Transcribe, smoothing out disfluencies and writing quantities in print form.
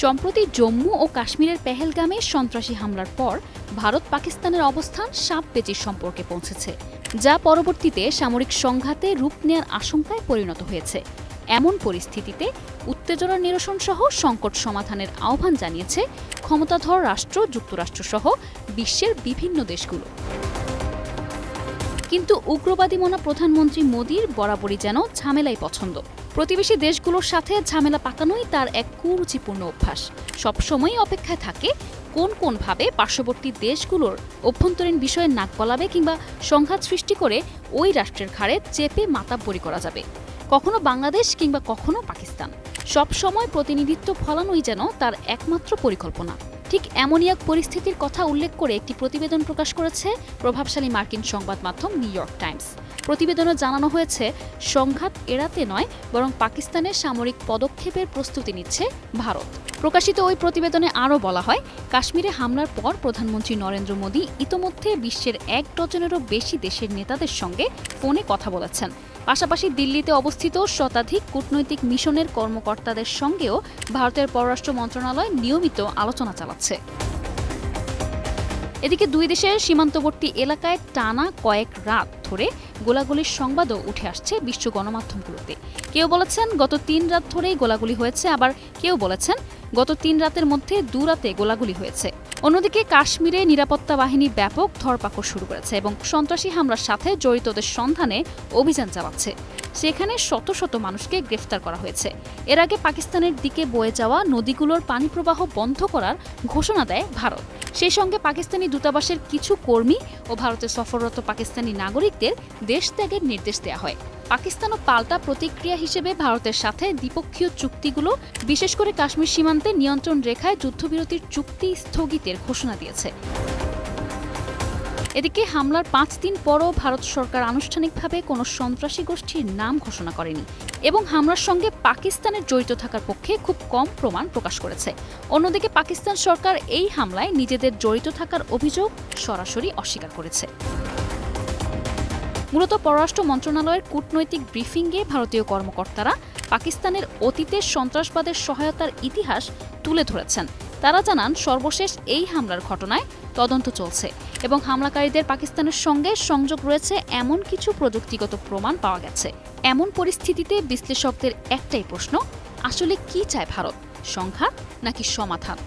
সম্প্রতি জম্মু ও কাশ্মীরের পেহেলগামে সন্ত্রাসী হামলার পর ভারত পাকিস্তানের অবস্থান সাপপেঁচির সম্পর্কে পৌঁছেছে, যা পরবর্তীতে সামরিক সংঘাতে রূপ নেওয়ার আশঙ্কায় পরিণত হয়েছে। এমন পরিস্থিতিতে উত্তেজনা নিরসন সহ সংকট সমাধানের আহ্বান জানিয়েছে ক্ষমতাধর রাষ্ট্র যুক্তরাষ্ট্রসহ বিশ্বের বিভিন্ন দেশগুলো। কিন্তু উগ্রবাদী মনা প্রধানমন্ত্রী মোদির বরাবরই যেন ঝামেলাই পছন্দ। প্রতিবেশী দেশগুলোর সাথে ঝামেলা পাকানোই তার এক কুরুচিপূর্ণ অভ্যাস। সবসময়ই অপেক্ষায় থাকে কোন পার্শ্ববর্তী দেশগুলোর অভ্যন্তরীণ বিষয়ে নাক গলাবে কিংবা সংঘাত সৃষ্টি করে ওই রাষ্ট্রের ঘাড়ে চেপে মাতাব্বরি করা যাবে। কখনো বাংলাদেশ কিংবা কখনো পাকিস্তান, সব সময় প্রতিনিধিত্ব ফলানোই যেন তার একমাত্র পরিকল্পনা। ঠিক এমনই এক পরিস্থিতির কথা উল্লেখ করে একটি প্রতিবেদন প্রকাশ করেছে প্রভাবশালী মার্কিন সংবাদ মাধ্যম নিউ ইয়র্ক টাইমস। প্রতিবেদনে জানানো হয়েছে, সংঘাত এড়াতে নয় বরং পাকিস্তানের সামরিক পদক্ষেপের প্রস্তুতি নিচ্ছে ভারত। প্রকাশিত ওই প্রতিবেদনে আরও বলা হয়, কাশ্মীরে হামলার পর প্রধানমন্ত্রী নরেন্দ্র মোদি ইতোমধ্যে বিশ্বের ১ ডজনেরও বেশি দেশের নেতাদের সঙ্গে ফোনে কথা বলেছেন। পাশাপাশি দিল্লিতে অবস্থিত শতাধিক কূটনৈতিক মিশনের কর্মকর্তাদের সঙ্গেও ভারতের পররাষ্ট্র মন্ত্রণালয় নিয়মিত আলোচনা চালাচ্ছে। এদিকে দুই দেশের সীমান্তবর্তী এলাকায় টানা কয়েক রাত ধরে গোলাগুলির সংবাদও উঠে আসছে বিশ্ব গণমাধ্যমগুলোতে। কেউ বলেছেন গত ৩ রাত ধরেই গোলাগুলি হয়েছে, আবার কেউ বলেছেন গত ৩ রাতের মধ্যে ২ রাতে গোলাগুলি হয়েছে। অন্যদিকে কাশ্মীরে নিরাপত্তা বাহিনী ব্যাপক ধরপাকড় শুরু করেছে এবং সন্ত্রাসী হামলার সাথে জড়িতদের সন্ধানে অভিযান চালাচ্ছে। সেখানে শত শত মানুষকে গ্রেফতার করা হয়েছে। এর আগে পাকিস্তানের দিকে বয়ে যাওয়া নদীগুলোর পানি প্রবাহ বন্ধ করার ঘোষণা দেয় ভারত। সেই সঙ্গে পাকিস্তানি দূতাবাসের কিছু কর্মী ও ভারতে সফররত পাকিস্তানি নাগরিকদের দেশ ত্যাগের নির্দেশ দেওয়া হয়। পাকিস্তানও পাল্টা প্রতিক্রিয়া হিসেবে ভারতের সাথে দ্বিপক্ষীয় চুক্তিগুলো, বিশেষ করে কাশ্মীর সীমান্তে নিয়ন্ত্রণ রেখায় যুদ্ধবিরতির চুক্তি স্থগিতের ঘোষণা দিয়েছে। এদিকে হামলার ৫ দিন পরও ভারত সরকার আনুষ্ঠানিকভাবে কোনো সন্ত্রাসী গোষ্ঠীর নাম ঘোষণা করেনি এবং হামলার সঙ্গে পাকিস্তানের জড়িত থাকার পক্ষে খুব কম প্রমাণ প্রকাশ করেছে। অন্যদিকে পাকিস্তান সরকার এই হামলায় নিজেদের জড়িত থাকার অভিযোগ সরাসরি অস্বীকার করেছে। মূলত পররাষ্ট্র মন্ত্রণালয়ের কূটনৈতিক ব্রিফিংয়ে ভারতীয় কর্মকর্তারা পাকিস্তানের অতীতের সন্ত্রাসবাদের সহায়তার ইতিহাস তুলে ধরেছেন। তারা জানান, সর্বশেষ এই হামলার ঘটনায় তদন্ত চলছে এবং হামলাকারীদের পাকিস্তানের সঙ্গে সংযোগ রয়েছে এমন কিছু প্রযুক্তিগত প্রমাণ পাওয়া গেছে। এমন পরিস্থিতিতে বিশ্লেষকদের একটাই প্রশ্ন, আসলে কি চায় ভারত, সংঘাত নাকি সমাধান?